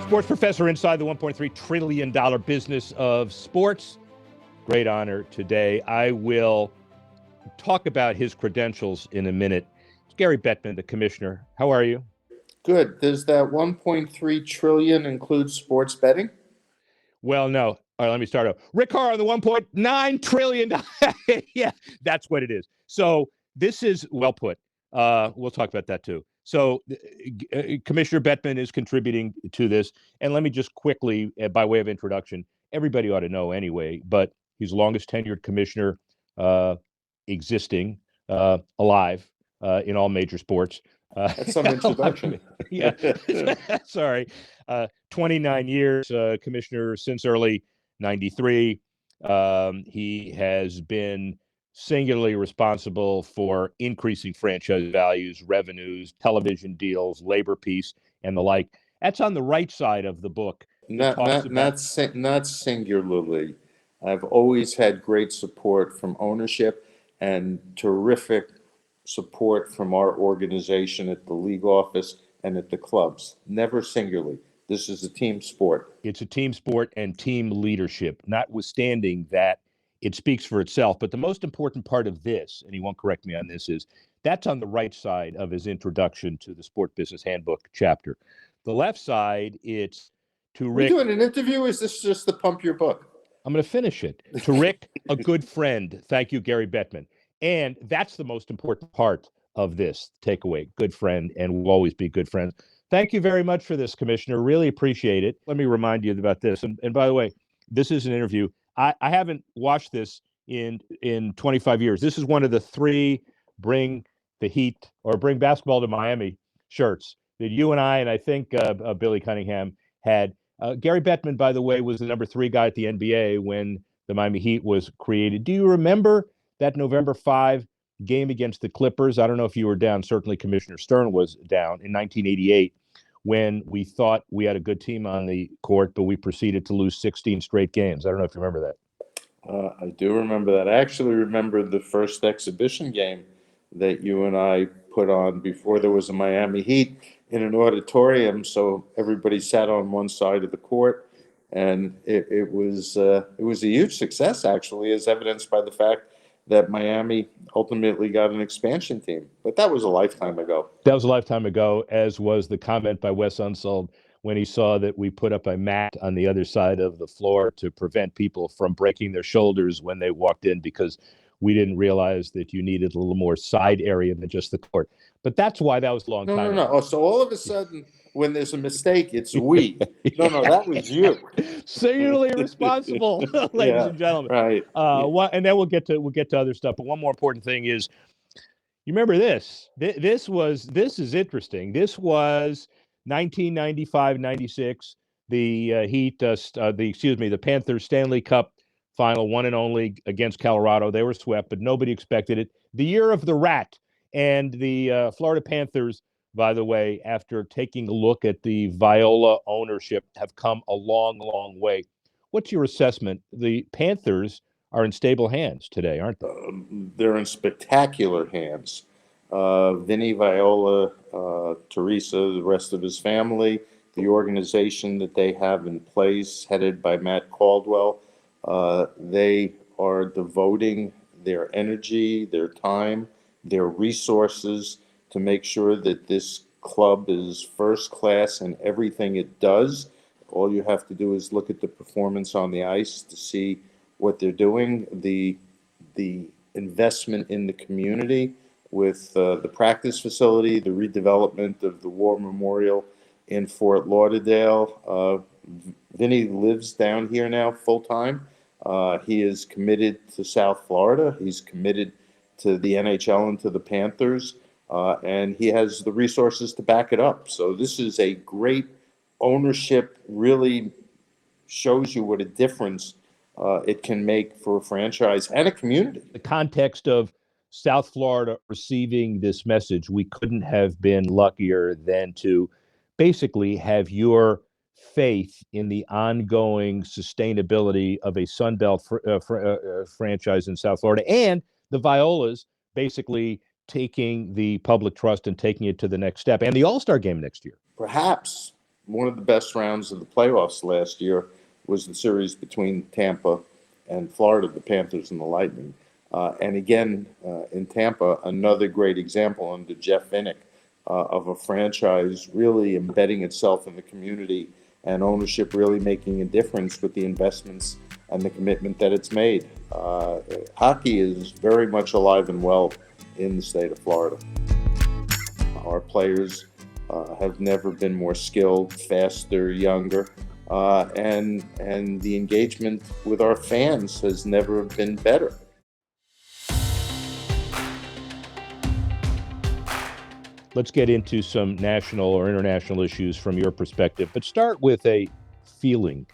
Sports Professor inside the $1.3 trillion business of sports. Great honor today. I will talk about his credentials in a minute. It's Gary Bettman, the commissioner. How are you? Good. Does that 1.3 trillion include sports betting? Well, no. All right, let me start over. Rick Horrow, the $1.9 trillion. Yeah, that's what it is. So this is well put. We'll talk about that too. So Commissioner Bettman is contributing to this. And let me just quickly, by way of introduction, everybody ought to know anyway, but he's the longest tenured commissioner existing, alive in all major sports. That's some introduction. Yeah, sorry. 29 years, commissioner since early 93. He has been singularly responsible for increasing franchise values, revenues, television deals, labor peace, and the like. That's on the right side of the book. Not singularly. I've always had great support from ownership and terrific support from our organization at the league office and at the clubs. Never singularly. This is a team sport. It's a team sport and team leadership, notwithstanding that it speaks for itself. But the most important part of this, and he won't correct me on this, is that's on the right side of his introduction to the Sport Business Handbook chapter. The left side, it's to Rick. We're doing an interview, or is this just to pump your book? I'm going to finish it. To Rick, a good friend. Thank you, Gary Bettman. And that's the most important part of this takeaway. Good friend, and we'll always be good friends. Thank you very much for this, Commissioner. Really appreciate it. Let me remind you about this. And by the way, this is an interview. I haven't watched this in 25 years. This is one of the three Bring the Heat or Bring Basketball to Miami shirts that you and I think Billy Cunningham had. Gary Bettman, by the way, was the number 3 guy at the NBA when the Miami Heat was created. Do you remember that November 5 game against the Clippers? I don't know if you were down. Certainly Commissioner Stern was down in 1988 when we thought we had a good team on the court, but we proceeded to lose 16 straight games. I don't know if you remember that. I do remember that. I actually remember the first exhibition game that you and I put on before there was a Miami Heat in an auditorium. So everybody sat on one side of the court, and it was a huge success, actually, as evidenced by the fact that Miami ultimately got an expansion team. But that was a lifetime ago. That was a lifetime ago, as was the comment by Wes Unseld when he saw that we put up a mat on the other side of the floor to prevent people from breaking their shoulders when they walked in, because we didn't realize that you needed a little more side area than just the court. But that's why that was a long time ago. Oh, so all of a sudden, when there's a mistake, it's we. No, that was you. Singularly responsible, ladies and gentlemen. Right. And then we'll get to other stuff. But one more important thing is, you remember this? This is interesting. This was 1995-96. The Heat, the Panthers Stanley Cup final, one and only against Colorado. They were swept, but nobody expected it. The year of the rat, and the Florida Panthers, by the way, after taking a look at the Viola ownership, have come a long, long way. What's your assessment? The Panthers are in stable hands today, aren't they? They're in spectacular hands. Vinny Viola, Teresa, the rest of his family, the organization that they have in place, headed by Matt Caldwell, they are devoting their energy, their time, their resources to make sure that this club is first class in everything it does. All you have to do is look at the performance on the ice to see what they're doing, the investment in the community with the practice facility, the redevelopment of the War Memorial in Fort Lauderdale. Vinny lives down here now full time. He is committed to South Florida. He's committed to the NHL and to the Panthers, and he has the resources to back it up. So this is a great ownership, really shows you what a difference it can make for a franchise and a community. The context of South Florida receiving this message, we couldn't have been luckier than to basically have your faith in the ongoing sustainability of a Sunbelt franchise in South Florida, and the Violas basically taking the public trust and taking it to the next step, and the All-Star game next year. Perhaps one of the best rounds of the playoffs last year was the series between Tampa and Florida, the Panthers and the Lightning. And again, in Tampa, another great example under Jeff Vinnick of a franchise really embedding itself in the community and ownership really making a difference with the investments and the commitment that it's made. Hockey is very much alive and well in the state of Florida. Our players have never been more skilled, faster, younger, and the engagement with our fans has never been better. Let's get into some national or international issues from your perspective, but start with a feeling.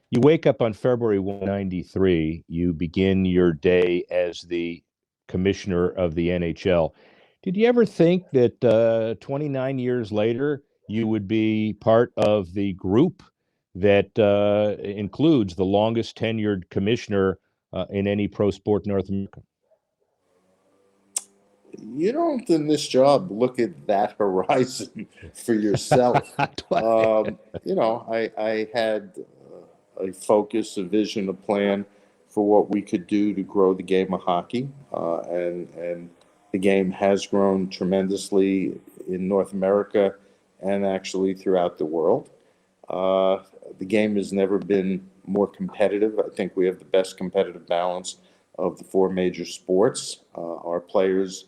You wake up on February 193, you begin your day as the commissioner of the NHL. Did you ever think that 29 years later, you would be part of the group that includes the longest tenured commissioner in any pro sport in North America? You don't, in this job, look at that horizon for yourself. I had a focus, a vision, a plan for what we could do to grow the game of hockey, and the game has grown tremendously in North America and actually throughout the world. The game has never been more competitive. I think we have the best competitive balance of the four major sports. Our players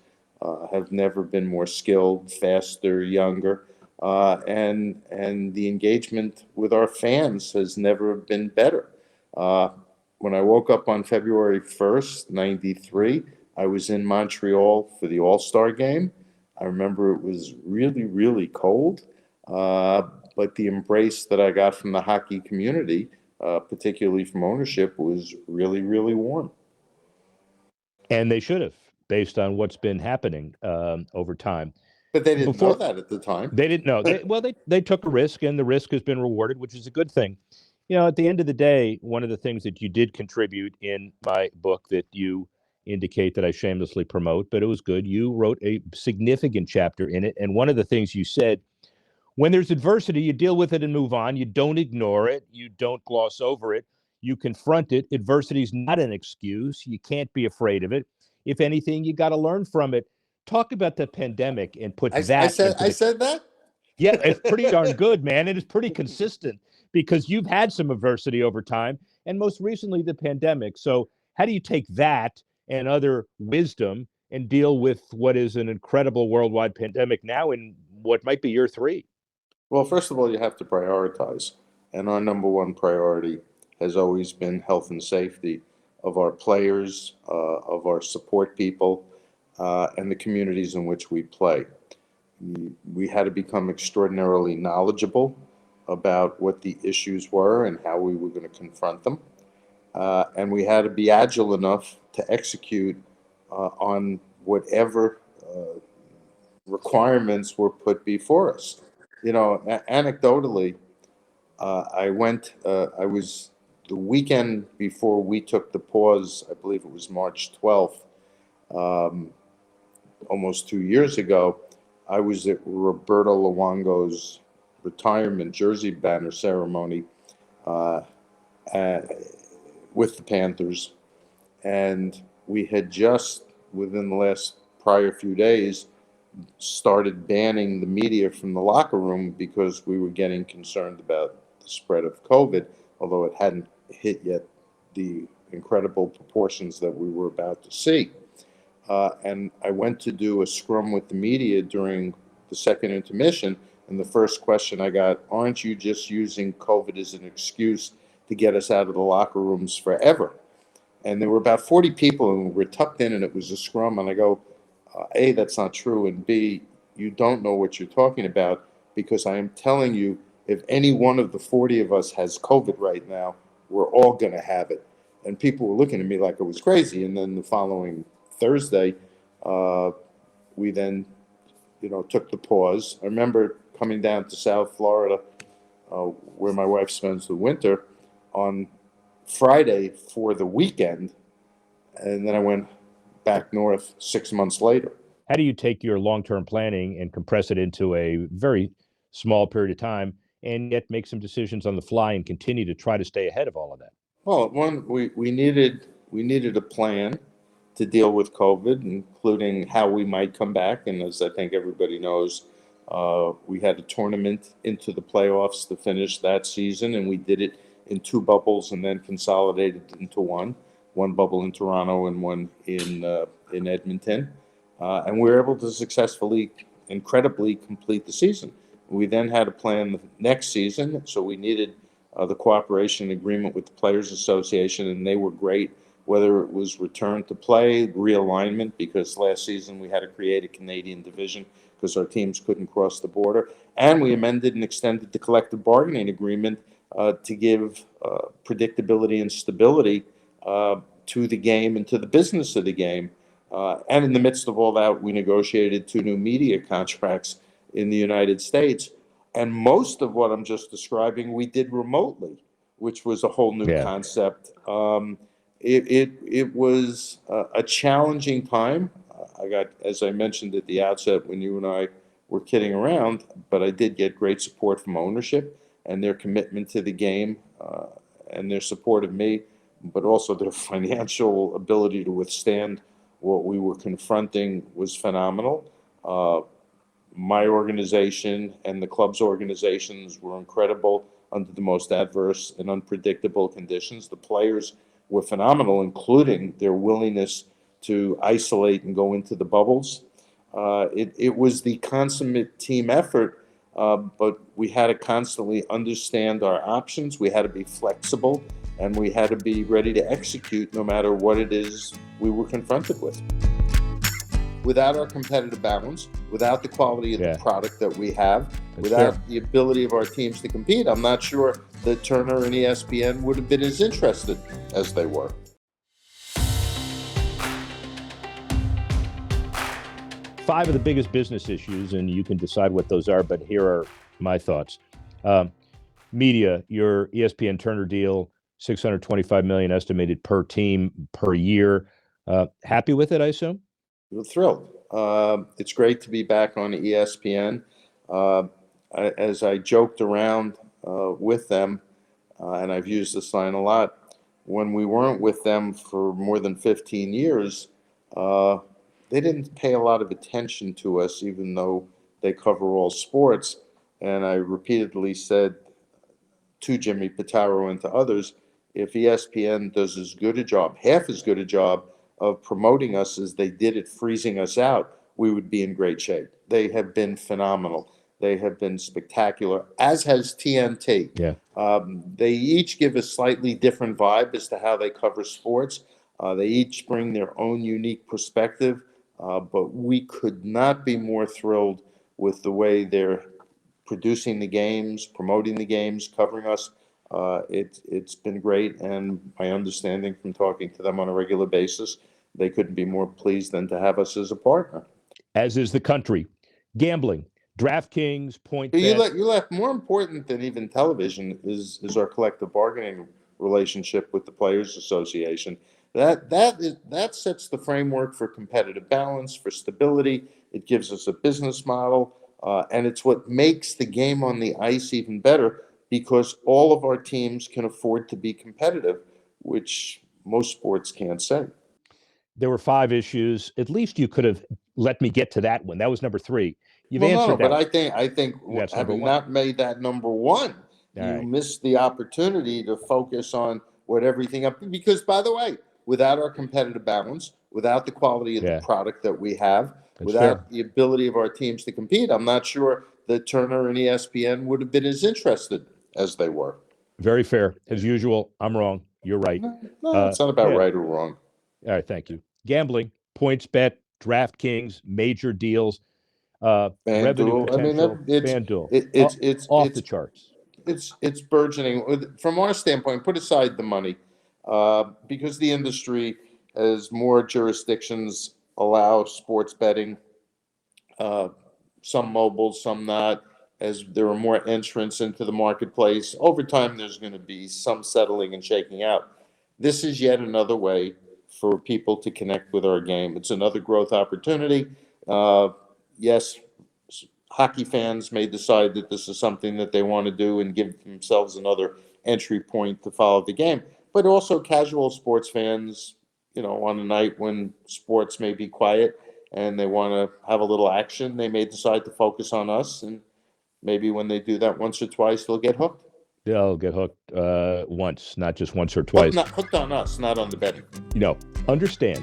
have never been more skilled, faster, younger, and the engagement with our fans has never been better. When I woke up on February 1st, 93, I was in Montreal for the All-Star game. I remember it was really, really cold, but the embrace that I got from the hockey community, particularly from ownership, was really, really warm. And they should have, based on what's been happening over time. But they didn't know that at the time. They didn't know. They took a risk, and the risk has been rewarded, which is a good thing. At the end of the day, one of the things that you did contribute in my book that you indicate that I shamelessly promote, but it was good. You wrote a significant chapter in it. And one of the things you said, when there's adversity, you deal with it and move on. You don't ignore it. You don't gloss over it. You confront it. Adversity is not an excuse. You can't be afraid of it. If anything, you got to learn from it. Talk about the pandemic and put that. I said that? Yeah, it's pretty darn good, man. And it's pretty consistent because you've had some adversity over time and most recently the pandemic. So how do you take that and other wisdom and deal with what is an incredible worldwide pandemic now in what might be year 3? Well, first of all, you have to prioritize. And our number one priority has always been health and safety of our players, of our support people, and the communities in which we play. We had to become extraordinarily knowledgeable about what the issues were and how we were going to confront them. And we had to be agile enough to execute on whatever requirements were put before us. Anecdotally, I was the weekend before we took the pause, I believe it was March 12th, almost 2 years ago. I was at Roberto Luongo's retirement jersey banner ceremony with the Panthers. And we had just, within the last prior few days, started banning the media from the locker room because we were getting concerned about the spread of COVID, although it hadn't hit yet the incredible proportions that we were about to see. And I went to do a scrum with the media during the second intermission, and the first question I got, aren't you just using COVID as an excuse to get us out of the locker rooms forever? And there were about 40 people, and we were tucked in, and it was a scrum, and I go, A, that's not true, and B, you don't know what you're talking about, because I am telling you, if any one of the 40 of us has COVID right now, we're all going to have it. And people were looking at me like I was crazy. And then the following Thursday, we then, took the pause. I remember coming down to South Florida, where my wife spends the winter, on Friday for the weekend, and then I went back north 6 months later. How do you take your long-term planning and compress it into a very small period of time and yet make some decisions on the fly and continue to try to stay ahead of all of that? Well, we needed a plan to deal with COVID, including how we might come back. And as I think everybody knows, we had a tournament into the playoffs to finish that season, and we did it in two bubbles and then consolidated into one bubble in Toronto and one in Edmonton. And we were able to successfully, incredibly complete the season. We then had a plan the next season, so we needed the cooperation and agreement with the Players Association, and they were great, whether it was return to play, realignment, because last season we had to create a Canadian division because our teams couldn't cross the border, and we amended and extended the collective bargaining agreement to give predictability and stability to the game and to the business of the game. And in the midst of all that, we negotiated two new media contracts in the United States. And most of what I'm just describing, we did remotely, which was a whole new concept. It was a challenging time. I got, as I mentioned at the outset, when you and I were kidding around, but I did get great support from ownership and their commitment to the game and their support of me, but also their financial ability to withstand what we were confronting was phenomenal. My organization and the club's organizations were incredible under the most adverse and unpredictable conditions. The players were phenomenal, including their willingness to isolate and go into the bubbles. It was the consummate team effort, but we had to constantly understand our options. We had to be flexible, and we had to be ready to execute no matter what it is we were confronted with. Without our competitive balance, without the quality of the product that we have, without the ability of our teams to compete, I'm not sure that Turner and ESPN would have been as interested as they were. Five of the biggest business issues, and you can decide what those are, but here are my thoughts. Media, your ESPN Turner deal, $625 million estimated per team per year. Happy with it, I assume? We're thrilled. It's great to be back on ESPN. As I joked around with them, and I've used this line a lot, when we weren't with them for more than 15 years, they didn't pay a lot of attention to us, even though they cover all sports. And I repeatedly said to Jimmy Pitaro and to others, if ESPN does as good a job, half as good a job of promoting us as they did at freezing us out, we would be in great shape. They have been phenomenal. They have been spectacular, as has TNT. They each give a slightly different vibe as to how they cover sports. They each bring their own unique perspective, but we could not be more thrilled with the way they're producing the games, promoting the games, covering us. It's been great, and my understanding from talking to them on a regular basis, they couldn't be more pleased than to have us as a partner. As is the country. Gambling, DraftKings, PointBet. You left more important than even television is our collective bargaining relationship with the Players Association. That sets the framework for competitive balance, for stability. It gives us a business model, and it's what makes the game on the ice even better, because all of our teams can afford to be competitive, which most sports can't say. There were five issues. At least you could have let me get to that one. That was number three. You've answered that. But I think having not made that number one, you missed the opportunity to focus on what everything up. Because, by the way, without our competitive balance, without the quality of the product that we have, without the ability of our teams to compete, I'm not sure that Turner and ESPN would have been as interested as they were. Very fair. As usual, I'm wrong. You're right. No, it's not about right or wrong. All right, thank you. Gambling, PointsBet, DraftKings, major deals, revenue potential, FanDuel, it's off the charts. It's burgeoning. From our standpoint, put aside the money, because the industry, as more jurisdictions allow sports betting, some mobile, some not, as there are more entrants into the marketplace, over time there's going to be some settling and shaking out. This is yet another way for people to connect with our game. It's another growth opportunity. Yes, hockey fans may decide that this is something that they want to do and give themselves another entry point to follow the game. But also casual sports fans, on a night when sports may be quiet and they want to have a little action, they may decide to focus on us. And maybe when they do that once or twice, they'll get hooked. They'll get hooked once, not just once or twice. Hooked on us, not on the betting. Understand.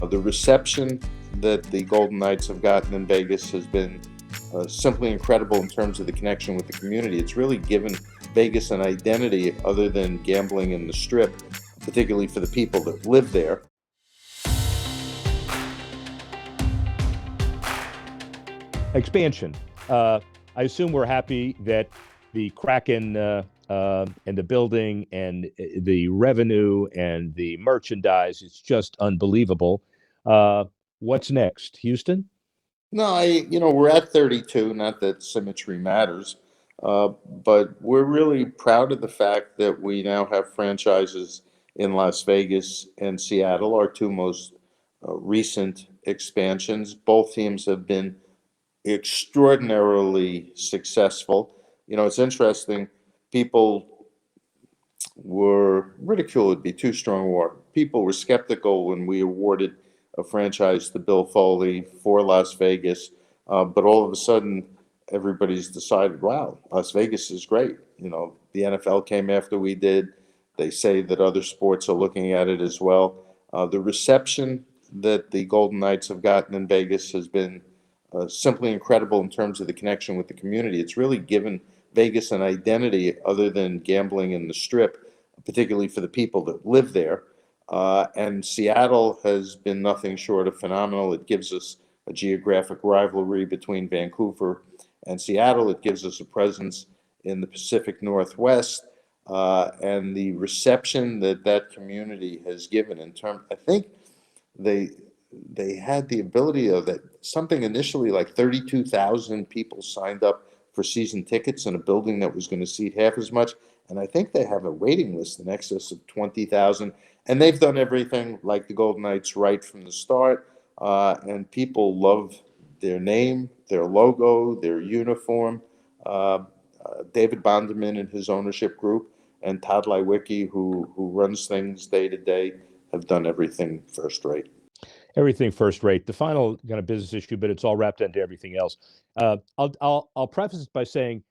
The reception that the Golden Knights have gotten in Vegas has been simply incredible in terms of the connection with the community. It's really given Vegas an identity other than gambling in the Strip, particularly for the people that live there. Expansion. I assume we're happy that the Kraken and the building and the revenue and the merchandise, it's just unbelievable. What's next, Houston? No, we're at 32, not that symmetry matters, but we're really proud of the fact that we now have franchises in Las Vegas and Seattle, our two most recent expansions. Both teams have been extraordinarily successful. It's interesting. People ridicule would be too strong a word. People were skeptical when we awarded a franchise to Bill Foley for Las Vegas, but all of a sudden, everybody's decided, wow, Las Vegas is great. The NFL came after we did. They say that other sports are looking at it as well. The reception that the Golden Knights have gotten in Vegas has been simply incredible in terms of the connection with the community. It's really given Vegas an identity other than gambling in the Strip, particularly for the people that live there. And Seattle has been nothing short of phenomenal. It gives us a geographic rivalry between Vancouver and Seattle. It gives us a presence in the Pacific Northwest. And the reception that community has given I think they had the ability of that something initially like 32,000 people signed up for season tickets in a building that was going to seat half as much. And I think they have a waiting list in excess of 20,000. And they've done everything like the Golden Knights right from the start. And people love their name, their logo, their uniform. David Bonderman and his ownership group and Todd Lewicki, who runs things day to day, have done everything first rate. Everything first rate. The final kind of business issue, but it's all wrapped into everything else. I'll preface it by saying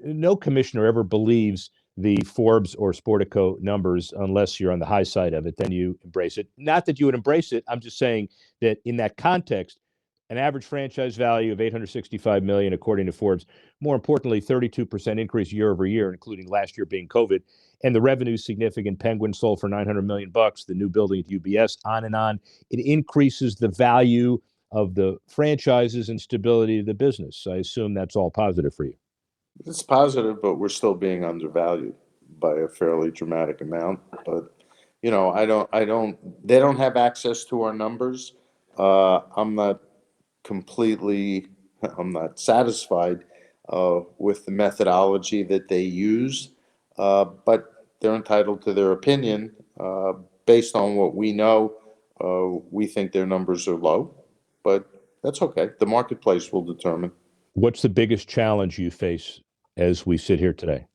no commissioner ever believes the Forbes or Sportico numbers unless you're on the high side of it. Then you embrace it. Not that you would embrace it. I'm just saying that in that context, an average franchise value of $865 million, according to Forbes. More importantly, 32% increase year over year, including last year being COVID. And the revenue significant. Penguin sold for $900 million. The new building at UBS, on and on. It increases the value of the franchises and stability of the business. I assume that's all positive for you. It's positive, but we're still being undervalued by a fairly dramatic amount. But they don't have access to our numbers. I'm not satisfied with the methodology that they use, but they're entitled to their opinion. Based on what we know, we think their numbers are low, but that's okay. The marketplace will determine. What's the biggest challenge you face as we sit here today?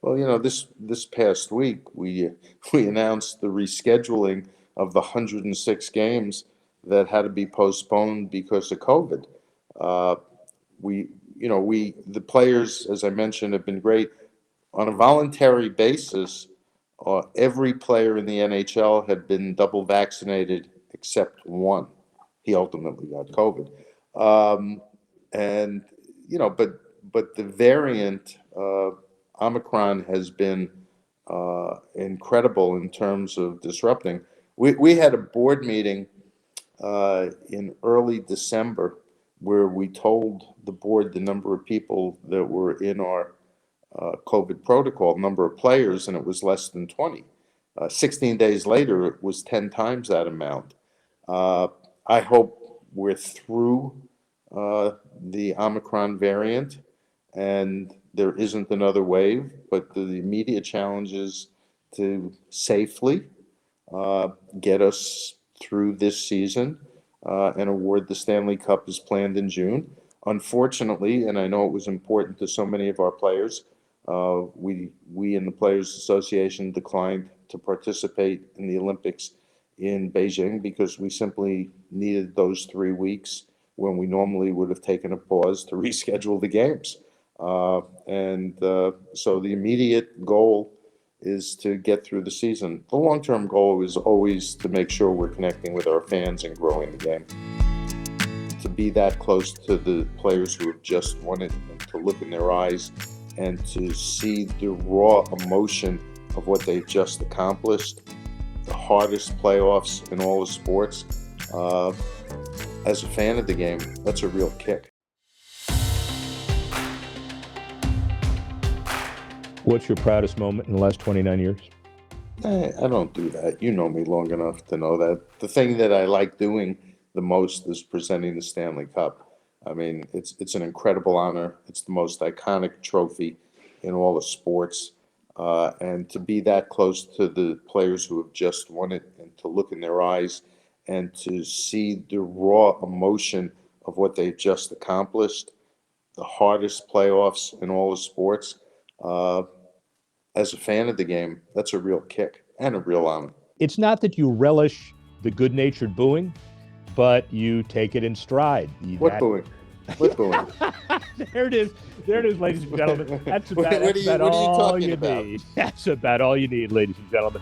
Well, this past week, we announced the rescheduling of the 106 games that had to be postponed because of COVID. The players, as I mentioned, have been great. On a voluntary basis, every player in the NHL had been double vaccinated except one. He ultimately got COVID. But the variant Omicron has been incredible in terms of disrupting. We had a board meeting in early December where we told the board the number of people that were in our COVID protocol, number of players, and it was less than 20. 16 days later, it was 10 times that amount. I hope we're through the Omicron variant and there isn't another wave, but the immediate challenge is to safely get us through this season and award the Stanley Cup as planned in June. Unfortunately, and I know it was important to so many of our players, we in the Players Association declined to participate in the Olympics in Beijing because we simply needed those 3 weeks when we normally would have taken a pause to reschedule the games. So the immediate goal is to get through the season. The long-term goal is always to make sure we're connecting with our fans and growing the game. To be that close to the players who have just won it, and to look in their eyes and to see the raw emotion of what they've just accomplished, the hardest playoffs in all of sports. As a fan of the game, that's a real kick. What's your proudest moment in the last 29 years? I don't do that. You know me long enough to know that. The thing that I like doing the most is presenting the Stanley Cup. I mean, it's an incredible honor. It's the most iconic trophy in all of sports. And to be that close to the players who have just won it, and to look in their eyes and to see the raw emotion of what they've just accomplished, the hardest playoffs in all of sports. As a fan of the game, that's a real kick and a real honor. It's not that you relish the good-natured booing, but you take it in stride. What booing? What booing? There it is. There it is, ladies and gentlemen. That's about, What are you all talking you about? need. That's about all you need, ladies and gentlemen.